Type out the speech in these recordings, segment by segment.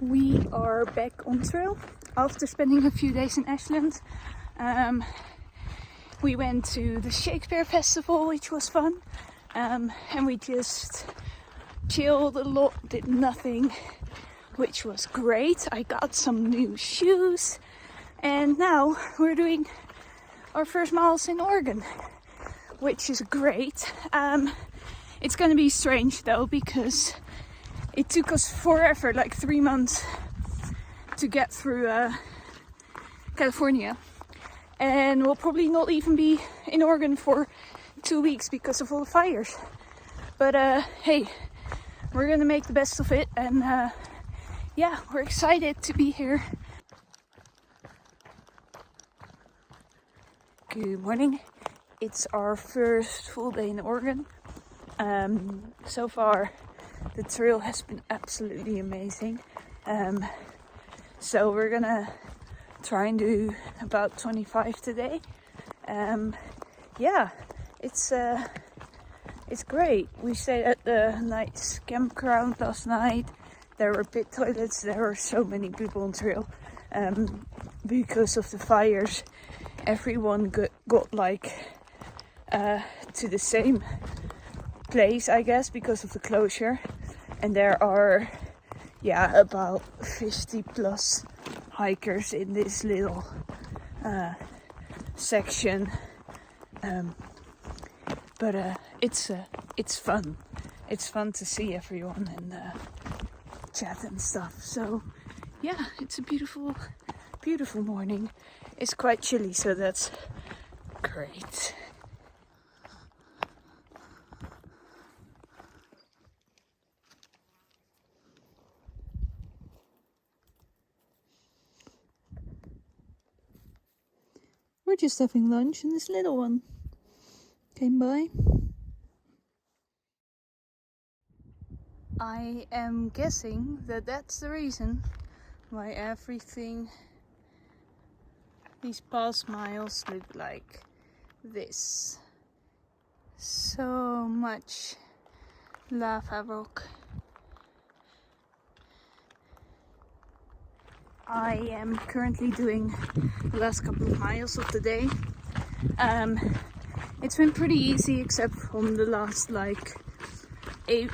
We are back on trail after spending a few days in Ashland. We went to the Shakespeare Festival, which was fun, and we just chilled a lot, did nothing, which was great. I got some new shoes, and now we're doing our first miles in Oregon, which is great. It's gonna be strange though, because it took us forever, like 3 months, to get through California. And we'll probably not even be in Oregon for 2 weeks because of all the fires. But hey, we're gonna make the best of it, and yeah, we're excited to be here. Good morning. It's our first full day in Oregon. So far the trail has been absolutely amazing. So we're gonna try and do about 25 today. Yeah, it's great. We stayed at the nice campground last night. There were pit toilets. There were so many people on trail. Because of the fires, everyone got like to the same place, I guess, because of the closure. And there are about 50 plus hikers in this little section, but it's fun. It's fun to see everyone and chat and stuff. So yeah, it's a beautiful morning. It's quite chilly, so that's great. We're just having lunch, and this little one came by. I am guessing that that's the reason why these past miles look like this. So much lava rock. I am currently doing the last couple of miles of the day. It's been pretty easy, except from the last like 8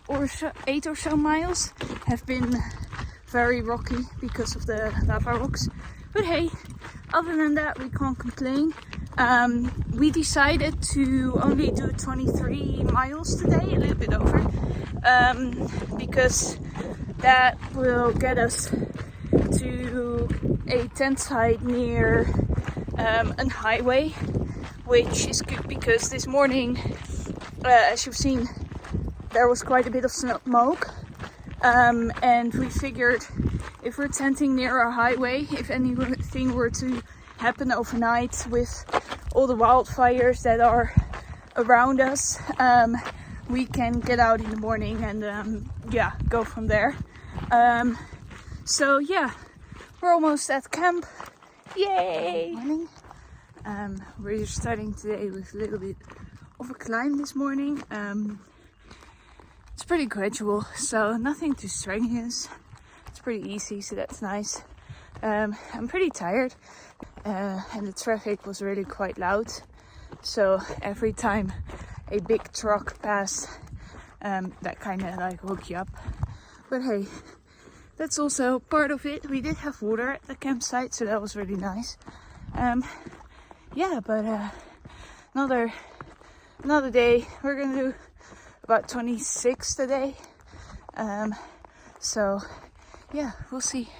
or so miles have been very rocky because of the lava rocks. But hey, other than that, we can't complain. We decided to only do 23 miles today, a little bit over, because that will get us to a tent site near a highway, which is good because this morning, as you've seen, there was quite a bit of smoke, and we figured if we're tenting near a highway, if anything were to happen overnight with all the wildfires that are around us, we can get out in the morning and go from there. So yeah, we're almost at camp. Yay! Morning. We're starting today with a little bit of a climb this morning. It's pretty gradual, so nothing too strenuous. It's pretty easy, so that's nice. I'm pretty tired, and the traffic was really quite loud. So every time a big truck passed, that kind of like woke you up. But hey, that's also part of it. We did have water at the campsite, so that was really nice. Another day. We're gonna do about 26 today. So yeah, we'll see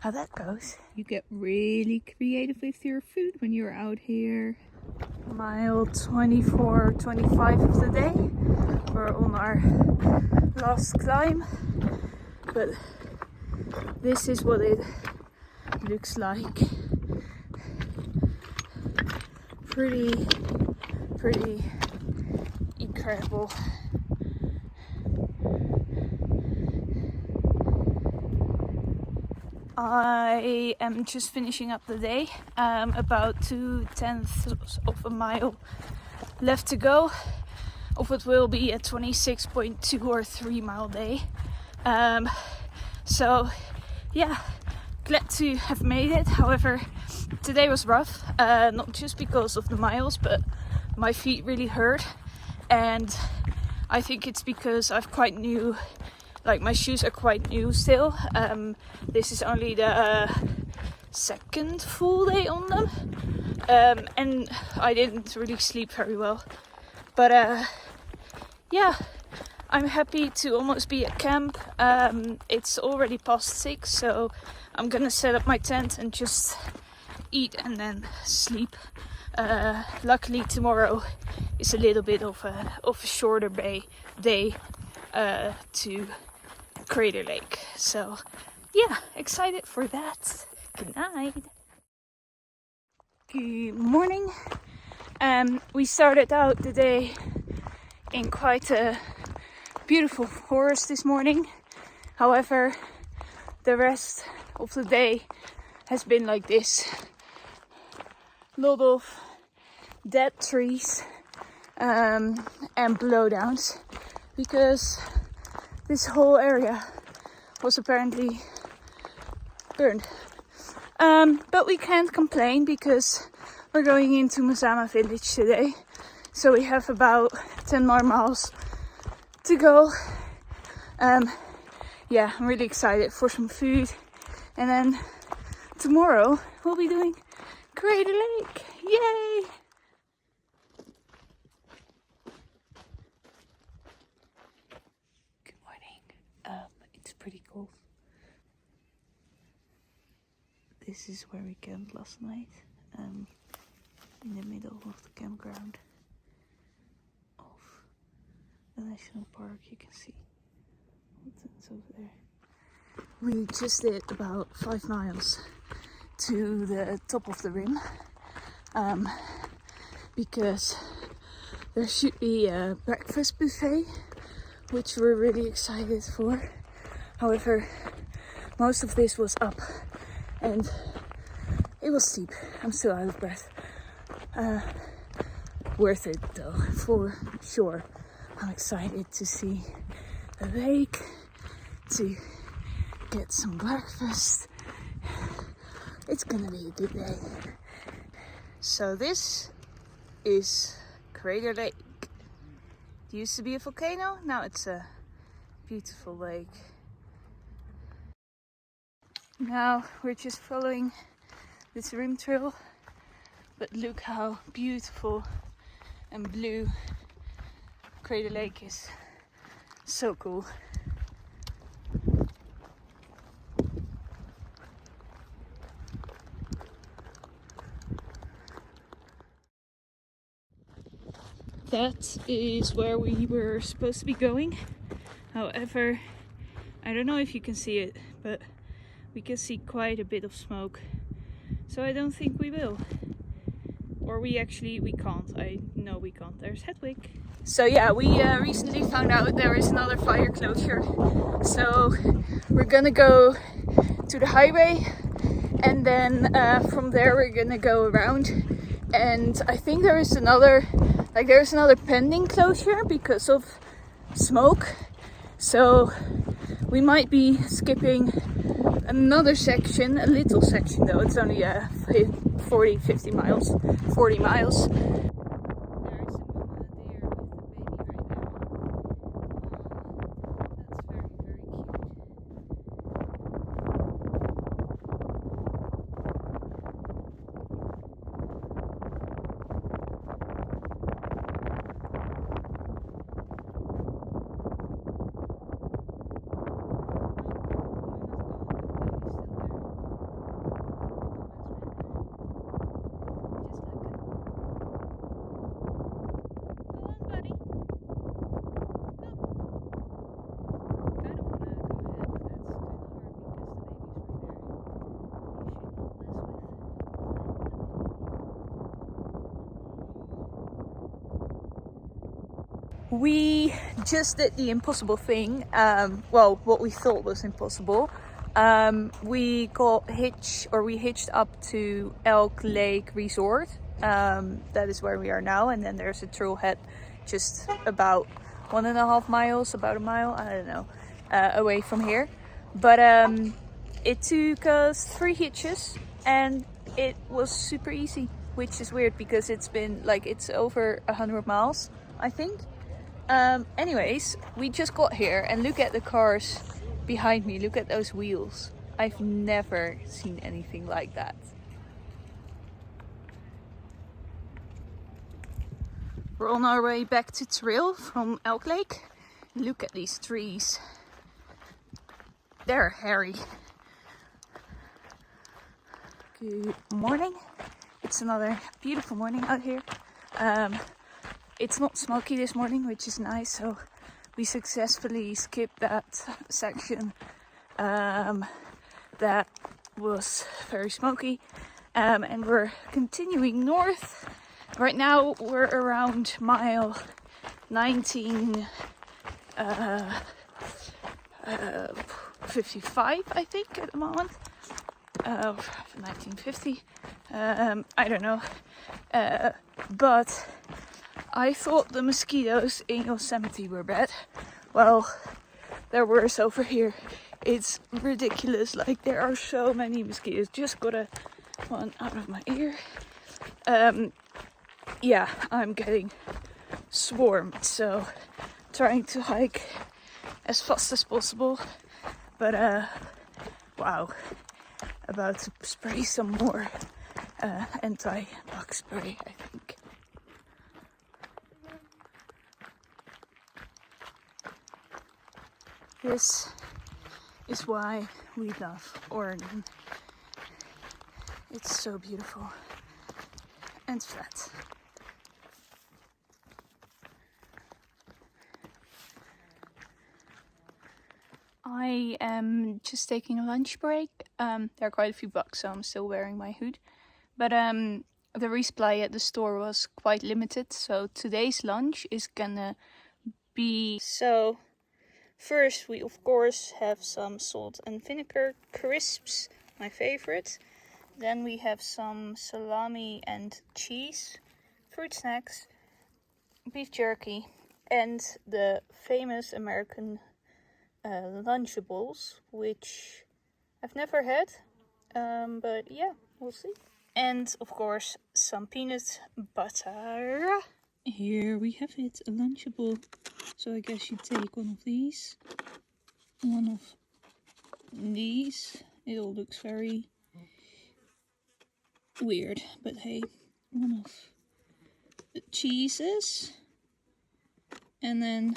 how that goes. You get really creative with your food when you're out here. Mile 24, 25 of the day. We're on our last climb, but this is what it looks like. Pretty incredible. I am just finishing up the day. About 2/10 of a mile left to go of what will be a 26.2 or 3 mile day. So yeah, glad to have made it. However, today was rough, not just because of the miles, but my feet really hurt, and I think it's because I've quite new, like my shoes are quite new still. This is only the second full day on them, and I didn't really sleep very well, but yeah, I'm happy to almost be at camp. It's already past 6, so I'm gonna set up my tent and just eat and then sleep. Luckily tomorrow is a little bit of a shorter day to Crater Lake. So yeah, excited for that. Good night. Good morning. We started out the day in quite a beautiful forest this morning. However, the rest of the day has been like this. Lot of dead trees and blowdowns, because this whole area was apparently burned. But we can't complain because we're going into Mazama village today, so we have about 10 more miles to go. Yeah, I'm really excited for some food, and then tomorrow we'll be doing Crater Lake. Yay! Good morning. It's pretty cold. This is where we camped last night, in the middle of the campground of the national park. You can see what's over there. We just did about 5 miles to the top of the rim, because there should be a breakfast buffet, which we're really excited for. However, most of this was up and it was steep. I'm still out of breath. Worth it though, for sure. I'm excited to see the lake, to get some breakfast. It's gonna be a good day. So this is Crater Lake. It used to be a volcano, now it's a beautiful lake. Now we're just following this rim trail, but look how beautiful and blue Crater Lake is. So cool. That is where we were supposed to be going. However, I don't know if you can see it, but we can see quite a bit of smoke. So I don't think we will. Or we can't. I know we can't. There's Hedwig. So yeah, we recently found out there is another fire closure. So we're gonna go to the highway, and then from there we're gonna go around. And I think there's another pending closure because of smoke. So we might be skipping another section, a little section though. It's only 40 miles. We just did the impossible thing. Well, what we thought was impossible. We hitched up to Elk Lake Resort. That is where we are now, and then there's a trailhead just about 1.5 miles, about a mile, I don't know, away from here. But it took us 3 hitches and it was super easy, which is weird because it's been like, it's over 100 miles, I think. Anyways, we just got here and look at the cars behind me. Look at those wheels. I've never seen anything like that. We're on our way back to Trail from Elk Lake. Look at these trees. They're hairy. Good morning. It's another beautiful morning out here. It's not smoky this morning, which is nice. So we successfully skipped that section that was very smoky. And we're continuing north. Right now we're around mile 55, I think, at the moment. 1950. I don't know. But I thought the mosquitoes in Yosemite were bad. Well, they're worse over here. It's ridiculous. Like, there are so many mosquitoes. Just got one out of my ear. Yeah, I'm getting swarmed, so trying to hike as fast as possible. But wow, about to spray some more anti-bug spray, I think. This is why we love Oregon. It's so beautiful and flat. I am just taking a lunch break. There are quite a few bugs, so I'm still wearing my hood. But the resupply at the store was quite limited, so today's lunch is gonna be... So first we of course have some salt and vinegar crisps, my favorite. Then we have some salami and cheese, fruit snacks, beef jerky, and the famous American Lunchables, which I've never had, but yeah, we'll see. And of course some peanut butter. Here we have it, a Lunchable. So I guess you take one of these, one of these. It all looks very weird, but hey, one of the cheeses, and then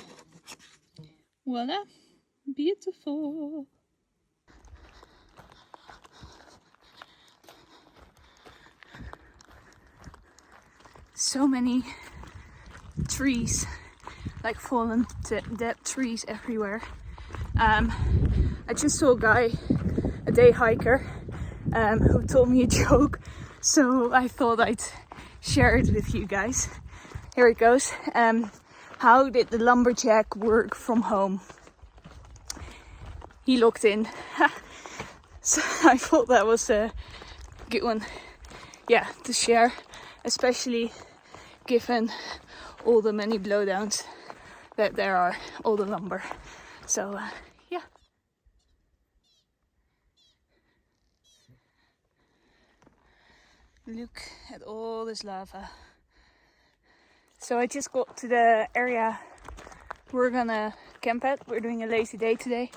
voila, beautiful. So many trees, like fallen dead trees everywhere. I just saw a guy, a day hiker, who told me a joke, so I thought I'd share it with you guys. Here it goes. How did the lumberjack work from home? He looked in. So I thought that was a good one, yeah, to share, especially given all the many blowdowns that there are, all the lumber. So yeah. Look at all this lava. So I just got to the area we're gonna camp at. We're doing a lazy day today,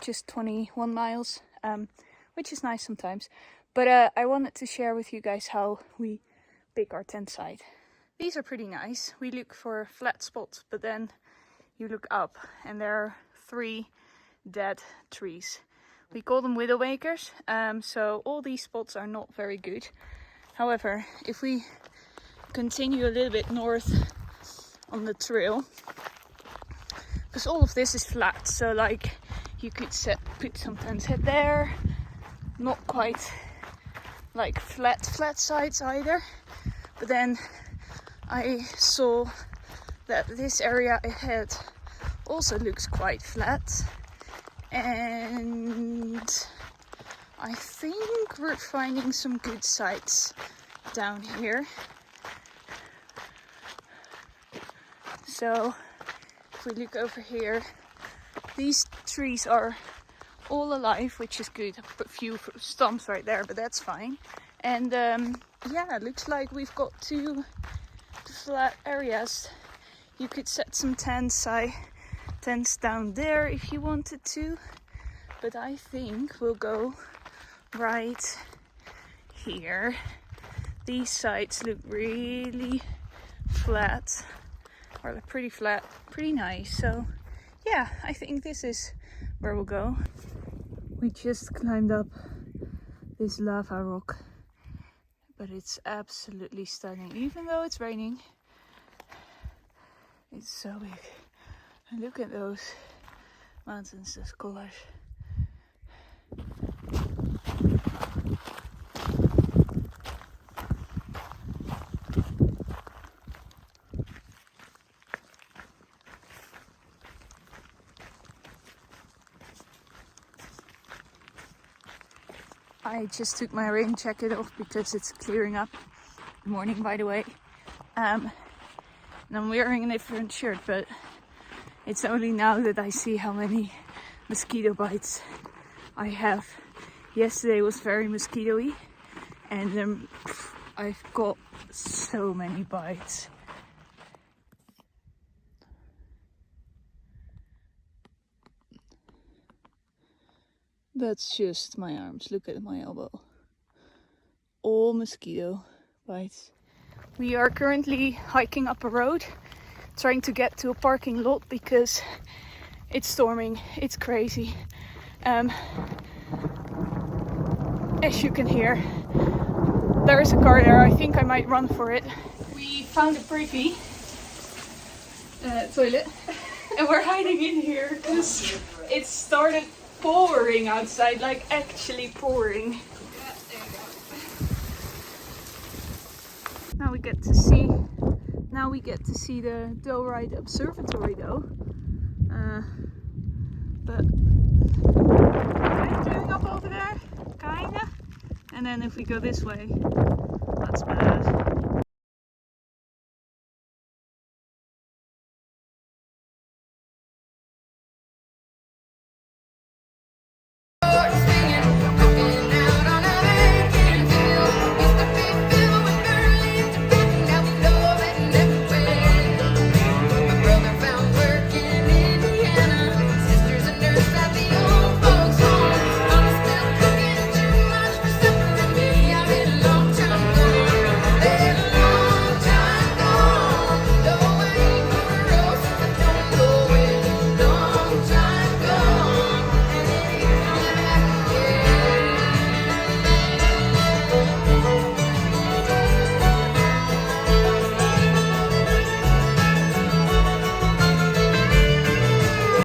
just 21 miles, which is nice sometimes. But I wanted to share with you guys how we pick our tent site. These are pretty nice. We look for flat spots, but then you look up and there are 3 dead trees. We call them widowmakers, so all these spots are not very good. However, if we continue a little bit north on the trail, because all of this is flat, so like you could put some tent head there, not quite like flat sides either, but then I saw that this area ahead also looks quite flat, and I think we're finding some good sites down here. So if we look over here, these trees are all alive, which is good. A few stumps right there, but that's fine. And yeah, it looks like we've got two flat areas. You could set some tents down there if you wanted to, but I think we'll go right here. These sides look really flat, or they're pretty flat, pretty nice. So yeah, I think this is where we'll go. We just climbed up this lava rock, but it's absolutely stunning. Even though it's raining, it's so big. And look at those mountains, those colors. I just took my rain jacket off because it's clearing up. Good morning, by the way. And I'm wearing a different shirt, but it's only now that I see how many mosquito bites I have. Yesterday was very mosquito-y, and I've got so many bites. That's just my arms. Look at my elbow. All mosquito bites. We are currently hiking up a road, trying to get to a parking lot because it's storming. It's crazy. As you can hear, there is a car there. I think I might run for it. We found a privy toilet and we're hiding in here because it started pouring outside, like actually pouring. Yeah, there you go. Now we get to see the Doe-Ride Observatory though. But kind of clearing up over there, kinda. And then if we go this way, that's bad.